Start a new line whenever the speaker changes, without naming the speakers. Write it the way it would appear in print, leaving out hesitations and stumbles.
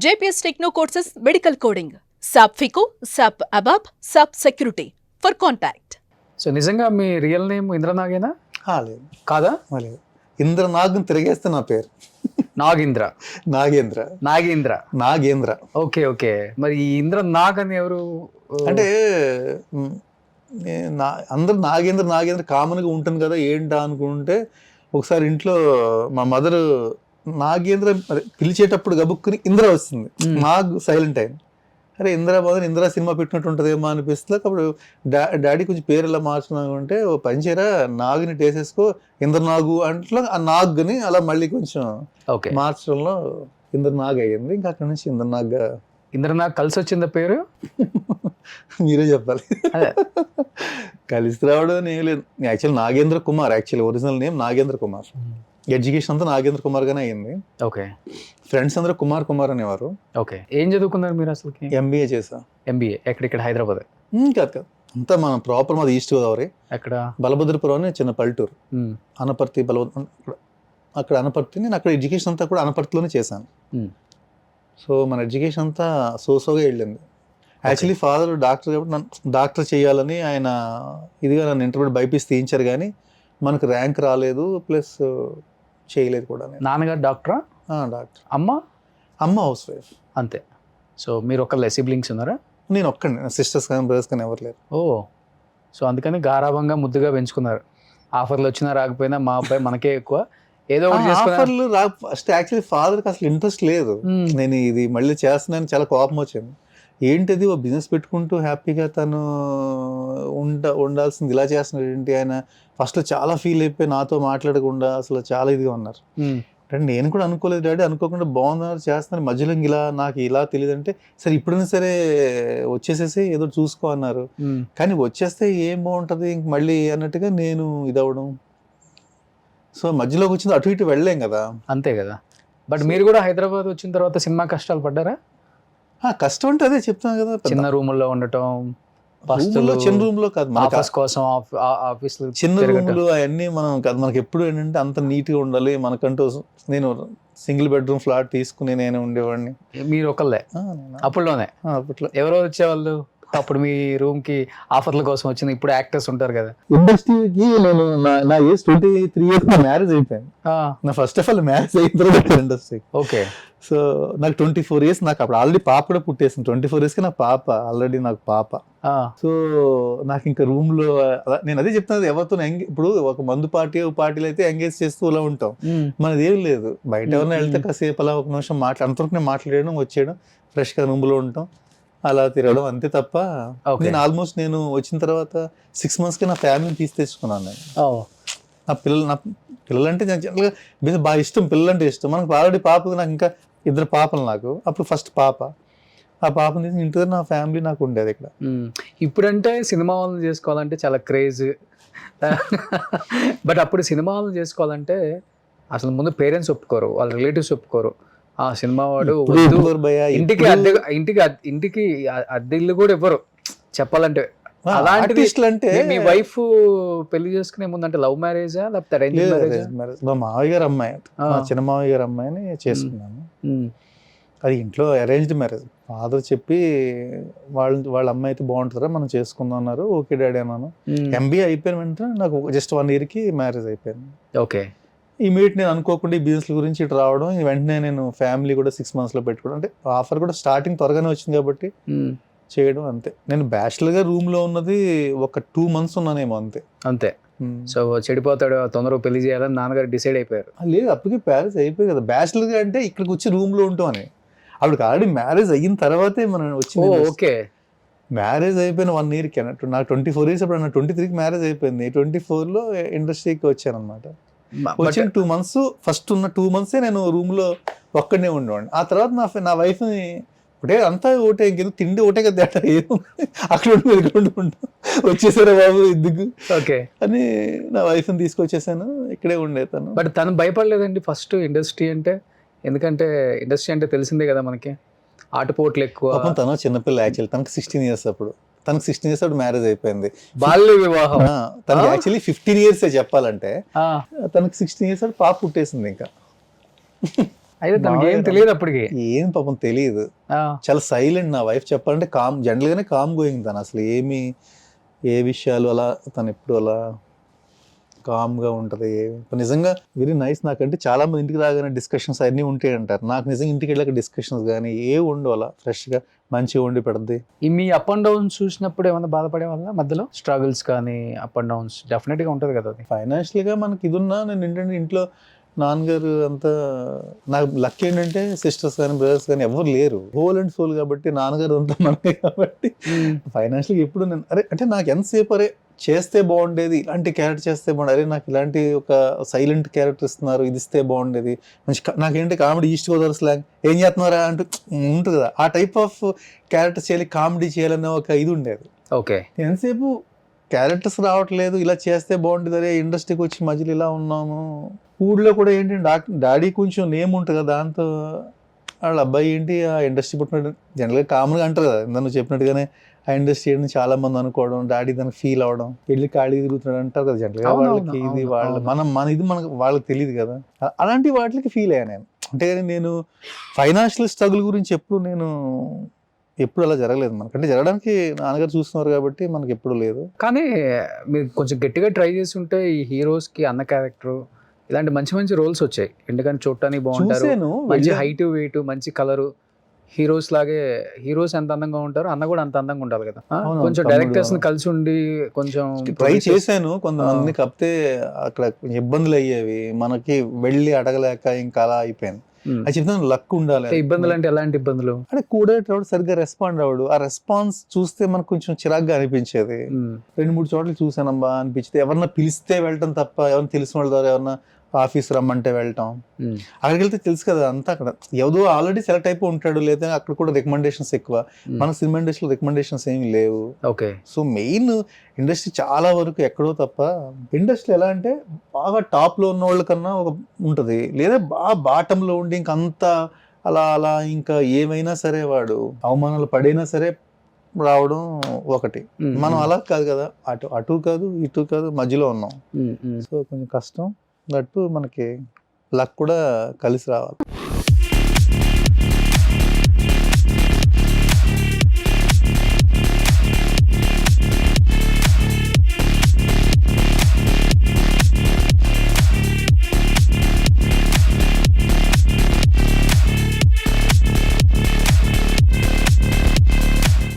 JPS Techno courses medical coding, SAP FICO, SAP ABAP, SAP Security. For contact.
So నిజంగా మీ real name ఇంద్రనాగేనా?
లేదు
కాదా?
లేదు, ఇంద్రనాగ్ తిరిగేస్తే నా పేరు
నాగేంద్ర.
నాగేంద్ర.
నాగేంద్ర.
నాగేంద్ర.
Okay okay. మరి ఈ ఇంద్ర నాగ్ అని ఎవరు?
అంటే అందరు నాగేంద్ర నాగేంద్ర కామన్గా ఉంటుంది కదా ఏంటా అనుకుంటే, ఒకసారి ఇంట్లో మా మదర్ నాగేంద్ర పిలిచేటప్పుడు గబుక్కుని ఇంద్ర వస్తుంది, నాగ్ సైలెంట్ అయింది. అరే ఇంద్ర మదర్ ఇంద్ర సినిమా పెట్టినట్టు ఉంటుందేమో అనిపిస్తుంది. అప్పుడు డాడీ కొంచెం పేరు ఎలా మార్చుకున్నామంటే, ఓ పంచేరా నాగుని టేసేసుకో ఇంద్రనాగు అంట్లో ఆ నాగ్ని అలా మళ్ళీ కొంచెం మార్చడంలో ఇంద్రనాగ్ అయ్యింది. ఇంకా అక్కడ నుంచి
ఇంద్రనాగ్ కలిసి వచ్చిందా పేరు?
మీరే చెప్పాలి. కలిసి రావడం ఏం లేదు. Actual Nagendra Kumar, actually original name Nagendra Kumar. Education అంతా నాగేంద్ర కుమార్ గానే అయ్యింది.
ఓకే.
ఫ్రెండ్స్ అందరూ కుమార్ కుమార్ అనేవారు.
ఓకే. ఏం చదువుకున్నారు మీరు అసలు?
ఎంబీఏ చేసా.
ఎంబీఏ ఎక్కడ? హైదరాబాద్?
కాదు అంతా మన ప్రాపర్ మాది ఈస్ట్ గోదావరి.
ఎక్కడ?
బలభద్రపురం అని చిన్న పల్లెటూరు, అనపర్తి. అక్కడ అనపర్తి. నేను అక్కడ ఎడ్యుకేషన్ అంతా కూడా అనపర్తిలోనే చేశాను. సో మన ఎడ్యుకేషన్ అంతా సోసోగా వెళ్ళింది. యాక్చువల్లీ ఫాదర్ డాక్టర్ కాబట్టి నన్ను డాక్టర్ చేయాలని ఆయన ఇదిగా నన్ను ఇంటర్మీడియట్ బైపీసీ తీయించారు, కానీ మనకు ర్యాంక్ రాలేదు, ప్లస్ చేయలేదు కూడా.
నాన్నగారు డాక్టరా?
డాక్టర్.
అమ్మ
హౌస్ వైఫ్.
అంతే. సో మీరు ఒకళ్ళే సిబ్లింగ్స్ ఉన్నారా?
నేను ఒక్కడిని, సిస్టర్స్ కానీ బ్రదర్స్ కానీ ఎవరు లేరు.
ఓ, సో అందుకని గారాభంగా ముద్దుగా పెంచుకున్నారు. ఆఫర్లు వచ్చినా రాకపోయినా మా అబ్బాయి మనకే ఎక్కువ, ఏదో
ఆఫర్లు ఫస్ట్ యాక్చువల్లీ ఫాదర్కి అసలు ఇంట్రెస్ట్ లేదు. నేను ఇది మళ్ళీ చేస్తున్నాను, చాలా కోపం వచ్చింది. ఏంటిది, ఓ బిజినెస్ పెట్టుకుంటూ హ్యాపీగా తను ఉండాల్సింది ఇలా చేస్తున్నాడు ఏంటి. ఆయన ఫస్ట్లో చాలా ఫీల్ అయిపోయి నాతో మాట్లాడకుండా అసలు చాలా ఇదిగా ఉన్నారు. అంటే నేను కూడా అనుకోలేదు డాడీ, అనుకోకుండా బాగున్నారు చేస్తున్నారు, మధ్యలో ఇలా నాకు ఇలా తెలియదు అంటే, సరే ఇప్పుడైనా సరే వచ్చేసేసి ఏదో చూసుకో అన్నారు. కానీ వచ్చేస్తే ఏం బాగుంటుంది ఇంక మళ్ళీ అన్నట్టుగా నేను ఇదవడం. సో మధ్యలోకి వచ్చింది, అటు ఇటు వెళ్ళలేం కదా.
అంతే కదా. బట్ మీరు కూడా హైదరాబాద్ వచ్చిన తర్వాత సినిమా కష్టాలు పడ్డారా?
కష్టం అంటే అదే చెప్తాను కదా,
చిన్న రూముల్లో ఉండటం,
చిన్న రూమ్ లో కాదు,
ఆఫీస్ కోసం ఆఫీస్
చిన్న రూములు అవన్నీ మనం కాదు. మనకి ఎప్పుడు ఏంటంటే అంత నీట్ గా ఉండాలి మనకంటూ. నేను సింగిల్ బెడ్రూమ్ ఫ్లాట్ తీసుకుని నేను ఉండేవాడిని.
మీరు ఒకళ్ళే అప్పట్లోనే?
అప్పట్లో
ఎవరో వచ్చేవాళ్ళు అప్పుడు మీ రూమ్ కి ఆఫర్ల కోసం వచ్చింది. ఇప్పుడు యాక్టర్స్ ఉంటారు కదా.
ఇండస్ట్రీకి నేను నా ఏజ్ 23 years మ్యారేజ్ అయిపోయింది. నా ఫస్ట్ ఆఫ్ ఆల్ మ్యారేజ్ అయిన తర్వాత ఇండస్ట్రీ.
ఓకే.
సో నాకు 24 years, నాకు అప్పుడు ఆల్రెడీ పాప కూడా పుట్టేసింది. 24 years కి నాకు పాప ఆల్రెడీ, నాకు పాప. సో నాకు ఇంకా రూమ్ లో నేను అదే చెప్తాను, ఎవరితో ఇప్పుడు ఒక మందు పార్టీలు అయితే ఎంగేజ్ చేస్తూ ఇలా ఉంటాం, మనది ఏం లేదు. బయట ఎవరైనా వెళ్తే కాసేపు అలా ఒక నిమిషం అంతవరకు నేను మాట్లాడడం, వచ్చేయడం, ఫ్రెష్ గా రూమ్ లో ఉంటాం, అలా తిరగడం అంతే తప్ప. నేను ఆల్మోస్ట్ నేను వచ్చిన తర్వాత 6 months కి నా ఫ్యామిలీని తీసి తెచ్చుకున్నాను. నేను నా పిల్లలంటే జనరల్గా బాగా ఇష్టం, పిల్లలంటే ఇష్టం. మనకు ఆల్రెడీ పాప, నాకు ఇంకా 2 పాపలు నాకు. అప్పుడు ఫస్ట్ పాప, ఆ పాపని తీసి ఇంటి దగ్గర నా ఫ్యామిలీ నాకు ఉండేది ఇక్కడ.
ఇప్పుడంటే సినిమా వాళ్ళని చేసుకోవాలంటే చాలా క్రేజ్. బట్ అప్పుడు సినిమా వాళ్ళని చేసుకోవాలంటే అసలు ముందు పేరెంట్స్ ఒప్పుకోరు, వాళ్ళ రిలేటివ్స్ ఒప్పుకోరు. ఆ సినిమా వాడు ఇంటికి అద్దె ఇల్లు కూడా ఇవ్వరు చెప్పాలంటే. అలాంటిది అంటే మీ వైఫ్ పెళ్లి చేసుకునే ముందు అంటే లవ్ మ్యారేజా లేకపోతే అరేంజ్ మ్యారేజ్?
మా మావయ్య గారు అమ్మాయి, మా చిన్న మావయ్య గారు అమ్మాయిని చేసుకున్నాను. అది ఇంట్లో అరేంజ్డ్ మ్యారేజ్. ఫాదర్ చెప్పి వాళ్ళ అమ్మాయి అయితే బాగుంటుందా మనం చేసుకుందాం అన్నారు. ఓకే డాడీ అన్నాను. ఎంబీఏ అయిపోయిన వెంటనే నాకు జస్ట్ 1 year కి మ్యారేజ్ అయిపోయింది.
ఓకే.
ఇమీడియట్ నేను అనుకోకుండా ఈ బిజినెస్ గురించి ఇటు రావడం, వెంటనే నేను ఫ్యామిలీ కూడా 6 months లో పెట్టుకోవడం. అంటే ఆఫర్ కూడా స్టార్టింగ్ త్వరగానే వచ్చింది కాబట్టి చేయడం అంతే. నేను బ్యాచిలర్ గా రూమ్ లో ఉన్నది ఒక 2 months ఉన్నానేమో అంతే.
సో చెడిపోతాడు, తొందరగా పెళ్లి చేయాలని నాన్నగారు డిసైడ్ అయిపోయారు?
లేదు, అప్పటికి మ్యారేజ్ అయిపోయి కదా. బ్యాచిలర్ గా అంటే ఇక్కడికి వచ్చి రూమ్ లో ఉంటాం అని, అప్పటికి ఆల్రెడీ మ్యారేజ్ అయిన తర్వాతే మనం వచ్చింది.
ఓకే. మ్యారేజ్
అయిపోయిన 1 year కి అన్నట్టు నాకు 24 years, అప్పుడు నాకు 23కి మ్యారేజ్ అయిపోయింది. 24 లో ఇండస్ట్రీకి వచ్చాను అనమాట. వచ్చిన 2 months, ఫస్ట్ ఉన్న 2 months నేను రూమ్ లో ఒక్కడనే ఉండేవాడిని. ఆ తర్వాత నా వైఫ్ ని ఒకటే అంతా ఒకటే, ఇంకెందుకు తిండి ఒకటే కదా తేడా, ఏమో అక్కడ ఉంటాం, వచ్చేసారా బాబు ఎందుకు అని నా వైఫ్ ని తీసుకొచ్చేసాను, ఇక్కడే ఉండేతాను.
బట్ తను భయపడలేదండి ఫస్ట్ ఇండస్ట్రీ అంటే? ఎందుకంటే ఇండస్ట్రీ అంటే తెలిసిందే కదా మనకి, ఆటపోట్లు ఎక్కువ.
తను చిన్నపిల్ల, యాక్చువల్లీ తనకు 16 years అప్పుడు. తనకు 16 years అప్పుడు మ్యారేజ్ అయిపోయింది.
బాల్య వివాహం.
తనకి యాక్చువల్లీ 15 years చెప్పాలంటే, తనకు 16 years అప్పుడు పాప పుట్టేసింది. ఇంకా
అయితే తనకి ఏం తెలియదు అప్పటికి.
ఏం పాపం తెలియదు, చాలా సైలెంట్. నా వైఫ్ చెప్పాలంటే కామ్, జనరల్ గానే కామ్ గోయింగ్ తను, అసలు ఏమి ఏ విషయాలు అలా తను ఎప్పుడు అలా కామ్గా ఉంటుంది. నిజంగా వెరీ నైస్. నాకంటే చాలా మంది ఇంటికి రాగానే డిస్కషన్స్ అన్నీ ఉంటాయి అంటారు, నాకు నిజంగా ఇంటికి వెళ్ళాక డిస్కషన్స్ కానీ ఏ ఉండవు, అలా ఫ్రెష్గా మంచిగా వండి పెడద్ది.
ఈ మీ అప్ అండ్ డౌన్స్ చూసినప్పుడు ఏమైనా బాధపడే వల్ల మధ్యలో స్ట్రగుల్స్ కానీ అప్ అండ్ డౌన్స్ డెఫినెట్గా ఉంటుంది కదా అది.
ఫైనాన్షియల్గా మనకి ఇది ఉన్నా, నేను ఏంటంటే ఇంట్లో నాన్నగారు అంతా, నాకు లక్ ఏంటంటే సిస్టర్స్ కానీ బ్రదర్స్ కానీ ఎవరు లేరు, హోల్ అండ్ సోల్ కాబట్టి నాన్నగారు అంతా మనమే కాబట్టి ఫైనాన్షియల్గా ఎప్పుడు నేను అరే అంటే నాకు ఎంతసేపు అరే చేస్తే బాగుండేది, ఇలాంటి క్యారెక్టర్ చేస్తే బాగుండేది, అరే నాకు ఇలాంటి ఒక సైలెంట్ క్యారెక్టర్ ఇస్తున్నారు, ఇది ఇస్తే బాగుండేది, మంచి నాకేంటి కామెడీ ఈస్ట్ గోదావరి స్లాంగ్ ఏం చేస్తున్నారా అంటూ ఉంటుంది కదా, ఆ టైప్ ఆఫ్ క్యారెక్టర్ చేయాలి, కామెడీ చేయాలనే ఒక ఇది ఉండేది.
ఓకే,
ఎంతసేపు క్యారెక్టర్స్ రావట్లేదు, ఇలా చేస్తే బాగుంటుంది, అరే ఇండస్ట్రీకి వచ్చి మధ్యలో ఇలా ఉన్నాము. ఊళ్ళో కూడా ఏంటి డాడీ కొంచెం నేమ్ ఉంటుంది కదా, దాంతో వాళ్ళ అబ్బాయి ఏంటి ఆ ఇండస్ట్రీ పుట్టినట్టు జనరల్గా కామన్గా అంటారు కదా, నన్ను చెప్పినట్టుగానే ఆ ఇండస్ట్రీ అని చాలా మంది అనుకోవడం, డాడీ దానికి ఫీల్ అవడం, వెళ్ళి ఖాళీ తిరుగుతున్నాడు అంటారు కదా జనరల్గా వాళ్ళకి. ఇది వాళ్ళ మన ఇది మనకు వాళ్ళకి తెలియదు కదా, అలాంటి వాటికి ఫీల్ అయ్యా నేను. అంటే నేను ఫైనాన్షియల్ స్ట్రగుల్ గురించి ఎప్పుడు అలా జరగలేదు మనకు, అంటే జరగడానికి నాన్నగారు చూస్తున్నారు కాబట్టి మనకి ఎప్పుడు లేదు.
కానీ మీరు కొంచెం గట్టిగా ట్రై చేసి ఉంటే ఈ హీరోస్కి అన్న క్యారెక్టర్ ఇలాంటి మంచి మంచి రోల్స్ వచ్చాయి, ఎందుకంటే చూడటానికి బాగుంటారు, మంచి హైట్ వెయిట్ మంచి కలరు, హీరోస్ లాగే హీరోస్ ఎంత అందంగా ఉంటారో అన్న కూడా అంత అందంగా ఉండాలి కదా. కొంచెం డైరెక్టర్స్ ని కలిసి ఉండి కొంచెం
ట్రై చేశాను కొంతమందిని, కాకపోతే అక్కడ ఇబ్బందులు అయ్యేవి, మనకి వెళ్ళి అడగలేక ఇంకా అలా అయిపోయింది. అది చెప్తాను లక్ ఉండాలి.
ఇబ్బందులు అంటే ఎలాంటి ఇబ్బందులు
అంటే కూడేటప్పుడు సరిగ్గా రెస్పాండ్ అవ్వడు, ఆ రెస్పాన్స్ చూస్తే మనకు కొంచెం చిరాగ్గా అనిపించేది. 2-3 చోట్ల చూసానమ్మా అనిపించింది, ఎవరన్నా పిలిస్తే వెళ్ళటం తప్ప, ఎవరైనా తెలిసిన వాళ్ళ ద్వారా ఎవరన్నా ఆఫీస్ రమ్మంటే వెళ్ళటం, అక్కడికి వెళ్తే తెలుసు కదా అంతా అక్కడ ఎవరో ఆల్రెడీ సెలెక్ట్ అయిపోయి ఉంటాడు, లేదా అక్కడ కూడా రికమెండేషన్స్ ఎక్కువ, మన సినిమా ఇండస్ట్రీలో రికమెండేషన్స్ ఏమి లేవు.
ఓకే, సో
మెయిన్ ఇండస్ట్రీ చాలా వరకు ఎక్కడో తప్ప, ఇండస్ట్రీ ఎలా అంటే బాగా టాప్ లో ఉన్న వాళ్ళ కన్నా ఒక ఉంటుంది, లేదా బాగా బాటంలో ఉండి ఇంకంతా అలా అలా ఇంకా ఏమైనా సరే వాడు అవమానాలు పడైనా సరే రావడం ఒకటి. మనం అలా కాదు కదా, అటు కాదు ఇటు కాదు, మధ్యలో ఉన్నాం. సో కొంచెం కష్టం, దట్టు మనకి లక్ కూడా కలిసి రావాలి.